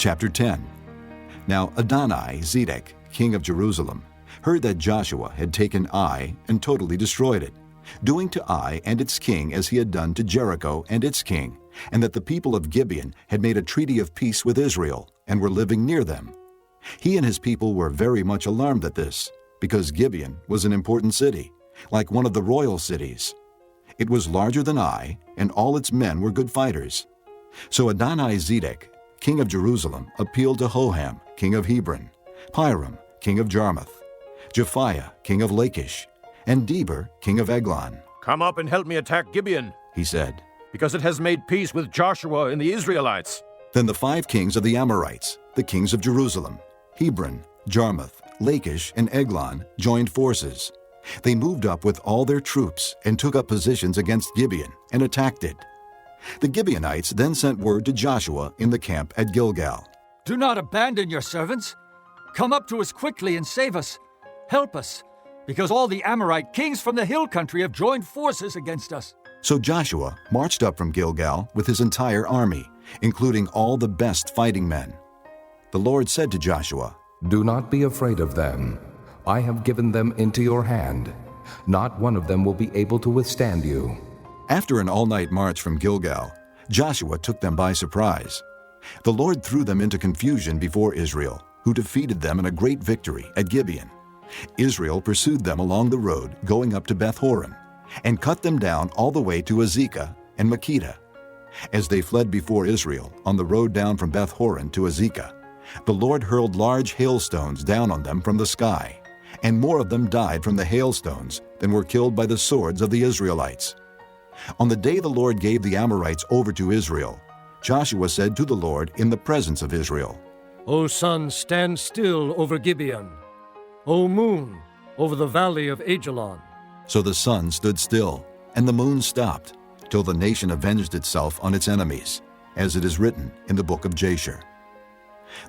Chapter 10. Now Adoni-Zedek, king of Jerusalem, heard that Joshua had taken Ai and totally destroyed it, doing to Ai and its king as he had done to Jericho and its king, and that the people of Gibeon had made a treaty of peace with Israel and were living near them. He and his people were very much alarmed at this, because Gibeon was an important city, like one of the royal cities. It was larger than Ai, and all its men were good fighters. So Adoni-Zedek, king of Jerusalem, appealed to Hoham, king of Hebron, Piram, king of Jarmuth, Japhiah, king of Lachish, and Deber, king of Eglon. "Come up and help me attack Gibeon," he said, "because it has made peace with Joshua and the Israelites." Then the 5 kings of the Amorites, the kings of Jerusalem, Hebron, Jarmuth, Lachish, and Eglon, joined forces. They moved up with all their troops and took up positions against Gibeon and attacked it. The Gibeonites then sent word to Joshua in the camp at Gilgal. "Do not abandon your servants. Come up to us quickly and save us. Help us, because all the Amorite kings from the hill country have joined forces against us." So Joshua marched up from Gilgal with his entire army, including all the best fighting men. The Lord said to Joshua, "Do not be afraid of them. I have given them into your hand. Not one of them will be able to withstand you." After an all-night march from Gilgal, Joshua took them by surprise. The Lord threw them into confusion before Israel, who defeated them in a great victory at Gibeon. Israel pursued them along the road going up to Beth-horon, and cut them down all the way to Azekah and Makkedah. As they fled before Israel on the road down from Beth-horon to Azekah, the Lord hurled large hailstones down on them from the sky, and more of them died from the hailstones than were killed by the swords of the Israelites. On the day the Lord gave the Amorites over to Israel, Joshua said to the Lord in the presence of Israel, "O sun, stand still over Gibeon. O moon, over the valley of Ajalon." So the sun stood still, and the moon stopped, till the nation avenged itself on its enemies, as it is written in the book of Jasher.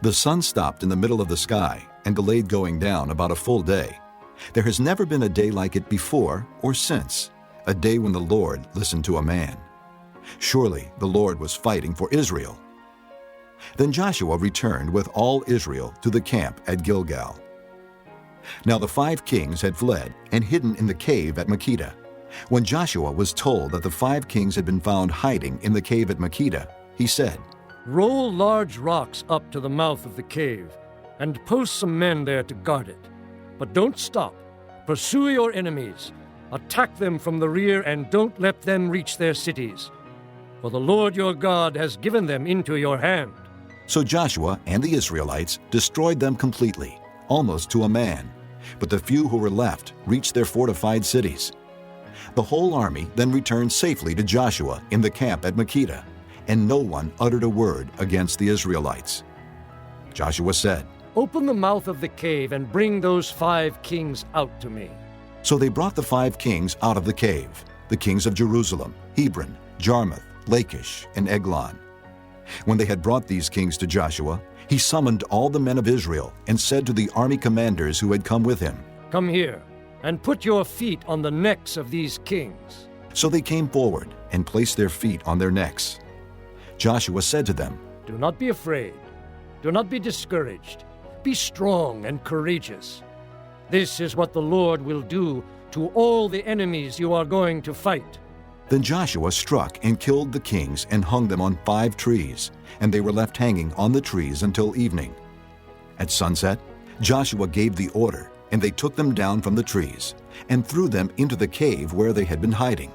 The sun stopped in the middle of the sky and delayed going down about a full day. There has never been a day like it before or since, a day when the Lord listened to a man. Surely the Lord was fighting for Israel. Then Joshua returned with all Israel to the camp at Gilgal. Now the 5 kings had fled and hidden in the cave at Makkedah. When Joshua was told that the 5 kings had been found hiding in the cave at Makkedah, he said, "Roll large rocks up to the mouth of the cave, and post some men there to guard it. But don't stop. Pursue your enemies. Attack them from the rear, and don't let them reach their cities. For the Lord your God has given them into your hand." So Joshua and the Israelites destroyed them completely, almost to a man, but the few who were left reached their fortified cities. The whole army then returned safely to Joshua in the camp at Makkedah, and no one uttered a word against the Israelites. Joshua said, "Open the mouth of the cave and bring those 5 kings out to me." So they brought the 5 kings out of the cave, the kings of Jerusalem, Hebron, Jarmuth, Lachish, and Eglon. When they had brought these kings to Joshua, he summoned all the men of Israel and said to the army commanders who had come with him, "Come here, and put your feet on the necks of these kings." So they came forward and placed their feet on their necks. Joshua said to them, "Do not be afraid. Do not be discouraged. Be strong and courageous. This is what the Lord will do to all the enemies you are going to fight." Then Joshua struck and killed the kings and hung them on 5 trees, and they were left hanging on the trees until evening. At sunset, Joshua gave the order, and they took them down from the trees and threw them into the cave where they had been hiding.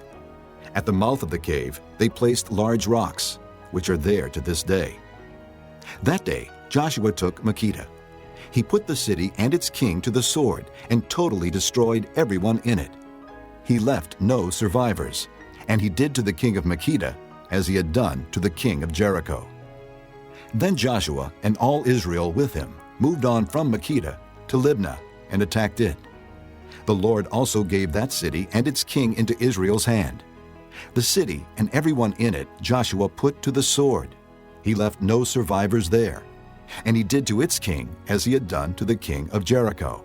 At the mouth of the cave, they placed large rocks, which are there to this day. That day, Joshua took Makkedah. He put the city and its king to the sword and totally destroyed everyone in it. He left no survivors, and he did to the king of Makkedah as he had done to the king of Jericho. Then Joshua and all Israel with him moved on from Makkedah to Libnah and attacked it. The Lord also gave that city and its king into Israel's hand. The city and everyone in it Joshua put to the sword. He left no survivors there, and he did to its king as he had done to the king of Jericho.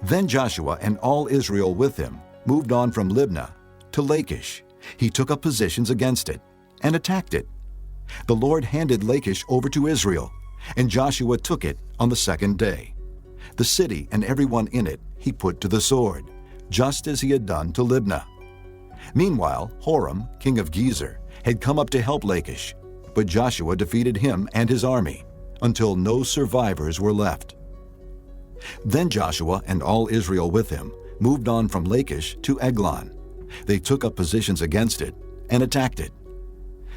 Then Joshua and all Israel with him moved on from Libnah to Lachish. He took up positions against it and attacked it. The Lord handed Lachish over to Israel, and Joshua took it on the second day. The city and everyone in it he put to the sword, just as he had done to Libnah. Meanwhile, Horam, king of Gezer, had come up to help Lachish, but Joshua defeated him and his army, until no survivors were left. Then Joshua and all Israel with him moved on from Lachish to Eglon. They took up positions against it and attacked it.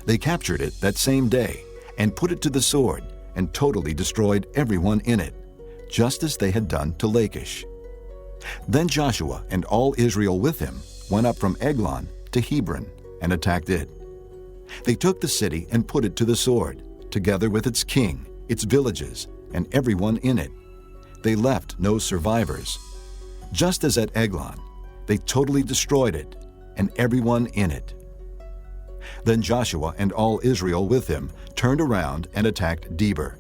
They captured it that same day and put it to the sword and totally destroyed everyone in it, just as they had done to Lachish. Then Joshua and all Israel with him went up from Eglon to Hebron and attacked it. They took the city and put it to the sword, together with its king, its villages, and everyone in it. They left no survivors. Just as at Eglon, they totally destroyed it and everyone in it. Then Joshua and all Israel with him turned around and attacked Debir.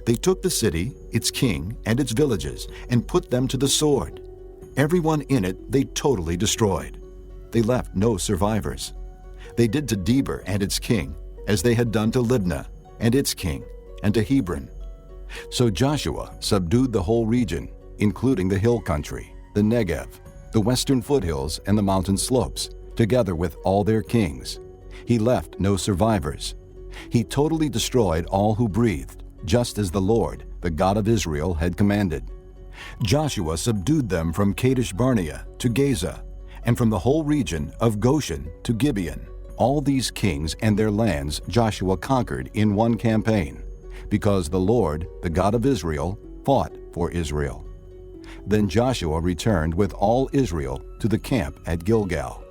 They took the city, its king, and its villages, and put them to the sword. Everyone in it they totally destroyed. They left no survivors. They did to Debir and its king as they had done to Libnah and its king, and to Hebron. So Joshua subdued the whole region, including the hill country, the Negev, the western foothills, and the mountain slopes, together with all their kings. He left no survivors. He totally destroyed all who breathed, just as the Lord, the God of Israel, had commanded. Joshua subdued them from Kadesh Barnea to Gaza, and from the whole region of Goshen to Gibeon. All these kings and their lands Joshua conquered in one campaign, because the Lord, the God of Israel, fought for Israel. Then Joshua returned with all Israel to the camp at Gilgal.